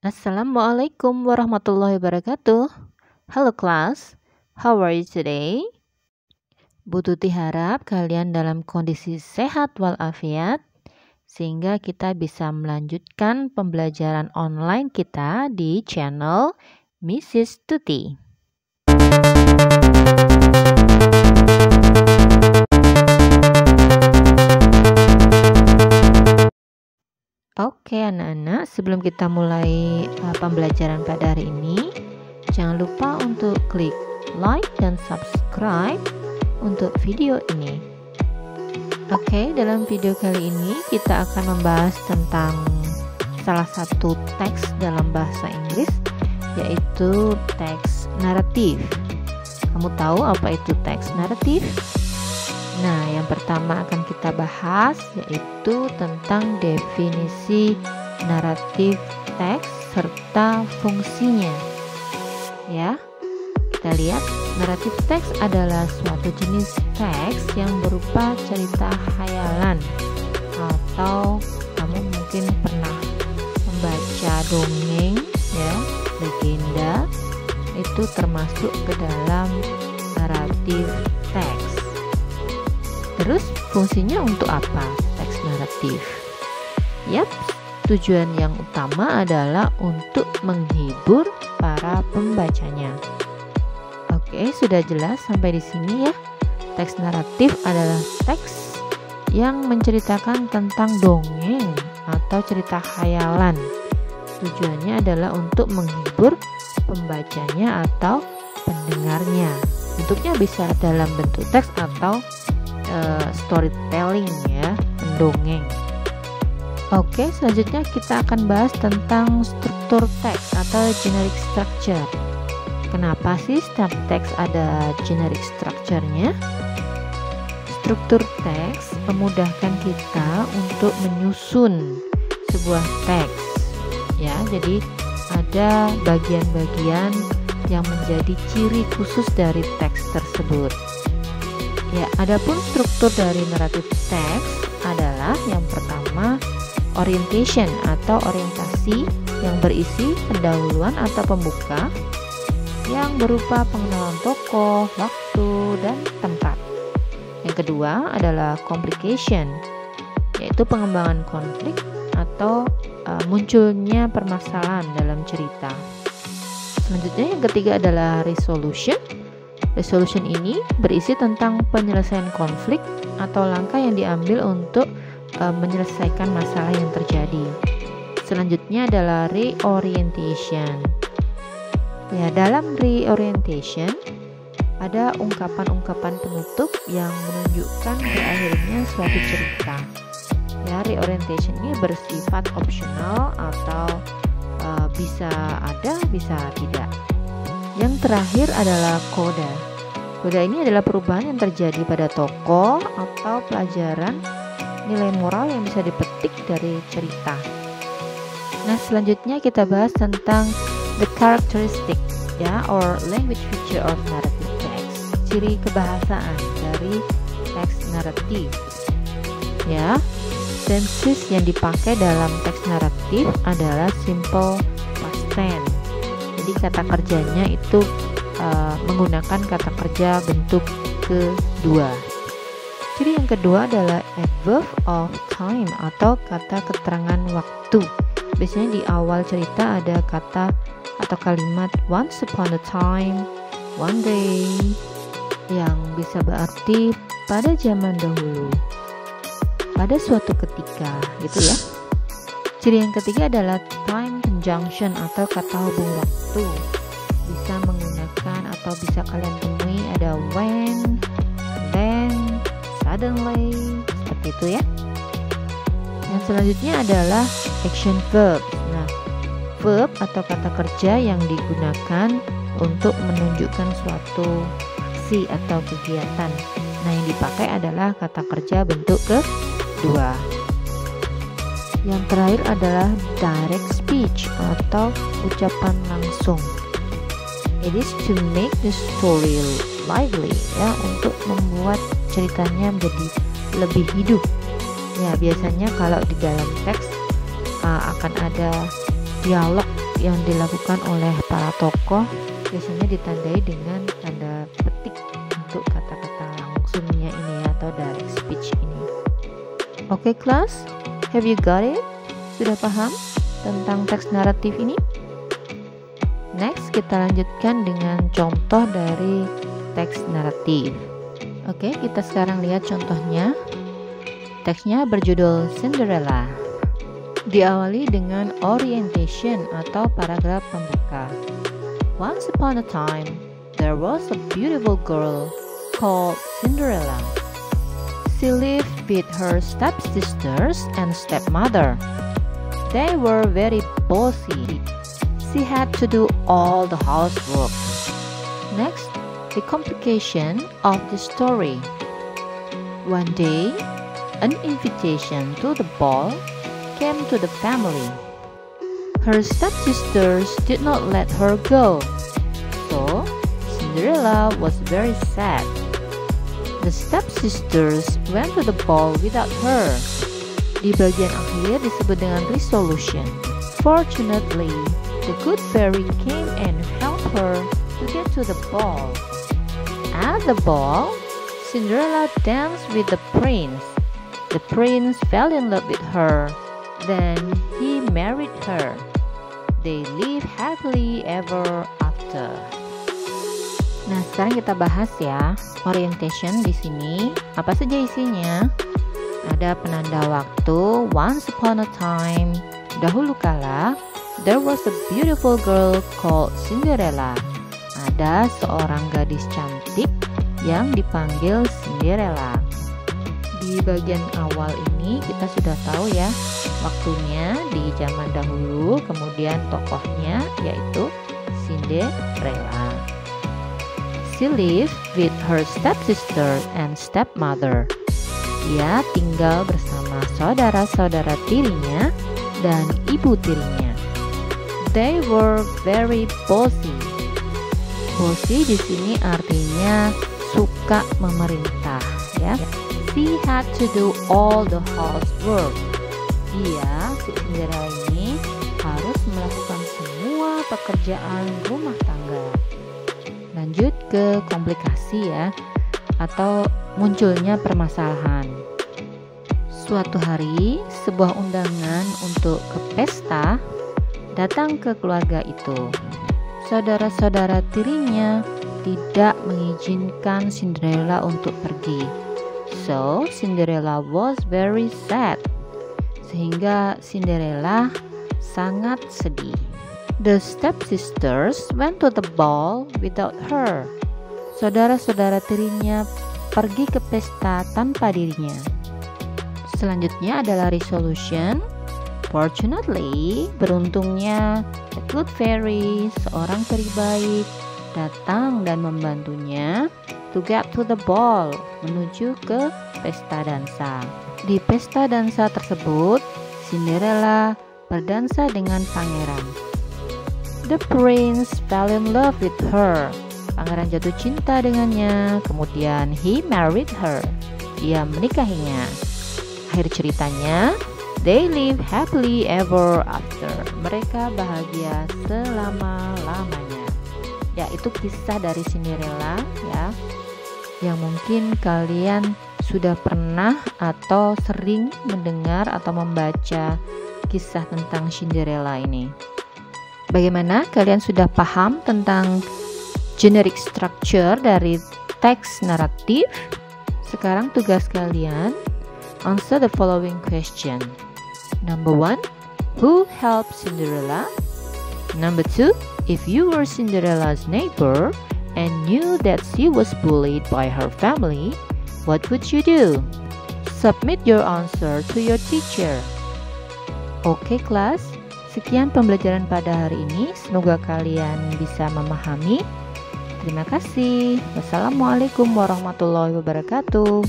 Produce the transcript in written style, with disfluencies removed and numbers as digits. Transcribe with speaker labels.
Speaker 1: Assalamualaikum warahmatullahi wabarakatuh. Halo kelas, how are you today? Bu Tuti harap kalian dalam kondisi sehat walafiat sehingga kita bisa melanjutkan pembelajaran online kita di channel Mrs. Tuti. Oke anak-anak, sebelum kita mulai pembelajaran pada hari ini, jangan lupa untuk klik like dan subscribe untuk video ini. Oke, dalam video kali ini kita akan membahas tentang salah satu teks dalam bahasa Inggris, yaitu teks naratif. Kamu tahu apa itu teks naratif? Nah, yang pertama akan kita bahas yaitu tentang definisi naratif teks serta fungsinya. Ya, kita lihat naratif teks adalah suatu jenis teks yang berupa cerita khayalan, atau kamu mungkin pernah membaca dongeng, ya, legenda, itu termasuk ke dalam naratif teks. Terus fungsinya untuk apa teks naratif? Yap, tujuan yang utama adalah untuk menghibur para pembacanya. Oke, sudah jelas sampai di sini ya. Teks naratif adalah teks yang menceritakan tentang dongeng atau cerita khayalan. Tujuannya adalah untuk menghibur pembacanya atau pendengarnya. Bentuknya bisa dalam bentuk teks atau storytelling, ya, mendongeng. Oke, selanjutnya kita akan bahas tentang struktur teks atau generic structure. Kenapa sih setiap teks ada generic structure-nya? Struktur teks memudahkan kita untuk menyusun sebuah teks, ya. Jadi ada bagian-bagian yang menjadi ciri khusus dari teks tersebut. Ya, adapun struktur dari naratif teks adalah yang pertama orientation atau orientasi yang berisi pendahuluan atau pembuka yang berupa pengenalan tokoh, waktu, dan tempat. Yang kedua adalah complication, yaitu pengembangan konflik atau munculnya permasalahan dalam cerita. Selanjutnya yang ketiga adalah resolution. Resolution ini berisi tentang penyelesaian konflik atau langkah yang diambil untuk menyelesaikan masalah yang terjadi. Selanjutnya adalah reorientation. Ya, dalam reorientation ada ungkapan-ungkapan penutup yang menunjukkan berakhirnya suatu cerita. Ya, reorientation ini bersifat opsional atau bisa ada, bisa tidak. Yang terakhir adalah coda. Coda ini adalah perubahan yang terjadi pada tokoh atau pelajaran nilai moral yang bisa dipetik dari cerita. Nah, selanjutnya kita bahas tentang the characteristic, ya, or language feature of narrative text. Ciri kebahasaan dari teks naratif. Ya, tenses yang dipakai dalam teks naratif adalah simple past tense. Jadi kata kerjanya itu menggunakan kata kerja bentuk kedua. Ciri yang kedua adalah adverb of time atau kata keterangan waktu. Biasanya di awal cerita ada kata atau kalimat once upon a time, one day, yang bisa berarti pada zaman dahulu, pada suatu ketika, gitu ya. Ciri yang ketiga adalah time conjunction atau kata hubung waktu. Bisa menggunakan atau bisa kalian temui ada when, then, suddenly, seperti itu ya. Yang selanjutnya adalah action verb. Nah, verb atau kata kerja yang digunakan untuk menunjukkan suatu aksi atau kegiatan. Nah, yang dipakai adalah kata kerja bentuk kedua. Yang terakhir adalah direct speech atau ucapan langsung. It is to make the story lively, ya, untuk membuat ceritanya menjadi lebih hidup. Ya, biasanya kalau di dalam teks akan ada dialog yang dilakukan oleh para tokoh biasanya ditandai dengan tanda petik untuk kata-kata langsungnya ini atau direct speech ini. Oke kelas, have you got it? Sudah paham tentang teks naratif ini? Next, kita lanjutkan dengan contoh dari teks naratif. Oke, kita sekarang lihat contohnya. Teksnya berjudul Cinderella. Diawali dengan orientation atau paragraf pembuka. Once upon a time, there was a beautiful girl called Cinderella. She lived with her stepsisters and stepmother. They were very bossy. She had to do all the housework. Next, the complication of the story. One day, an invitation to the ball came to the family. Her stepsisters did not let her go, so Cinderella was very sad. The stepsisters went to the ball without her. Di bagian akhir disebut dengan resolution. Fortunately, the good fairy came and helped her to get to the ball. At the ball, Cinderella danced with the prince. The prince fell in love with her. Then he married her. They lived happily ever after. Nah, sekarang kita bahas ya. Orientation di sini apa saja isinya? Ada penanda waktu, once upon a time, dahulu kala. There was a beautiful girl called Cinderella. Ada seorang gadis cantik yang dipanggil Cinderella. Di bagian awal ini kita sudah tahu ya waktunya di zaman dahulu, kemudian tokohnya yaitu Cinderella. She lived with her stepsister and stepmother. Dia tinggal bersama saudara-saudara tirinya dan ibu tirinya. They were very bossy. Bossy di sini artinya suka memerintah ya. She had to do all the housework. Dia, si Cinderella ini, harus melakukan semua pekerjaan rumah tangga. Lanjut ke komplikasi ya, atau munculnya permasalahan. Suatu hari, sebuah undangan untuk ke pesta datang ke keluarga itu. Saudara-saudara tirinya tidak mengizinkan Cinderella untuk pergi. So, Cinderella was very sad. Sehingga Cinderella sangat sedih. The stepsisters went to the ball without her. Saudara-saudara tirinya pergi ke pesta tanpa dirinya. Selanjutnya adalah resolution. Fortunately, beruntungnya, the good fairy, seorang peri baik, datang dan membantunya to get to the ball, menuju ke pesta dansa. Di pesta dansa tersebut, Cinderella berdansa dengan pangeran. The prince fell in love with her. Pangeran jatuh cinta dengannya, kemudian he married her. Dia menikahinya. Akhir ceritanya, they live happily ever after. Mereka bahagia selama-lamanya. Ya, itu kisah dari Cinderella ya, yang mungkin kalian sudah pernah atau sering mendengar atau membaca kisah tentang Cinderella ini. Bagaimana? Kalian sudah paham tentang generic structure dari teks naratif? Sekarang tugas kalian, answer the following question. Number 1, who helped Cinderella? Number 2, if you were Cinderella's neighbor and knew that she was bullied by her family, what would you do? Submit your answer to your teacher. Oke kelas, sekian pembelajaran pada hari ini. Semoga kalian bisa memahami. Terima kasih. Wassalamualaikum warahmatullahi wabarakatuh.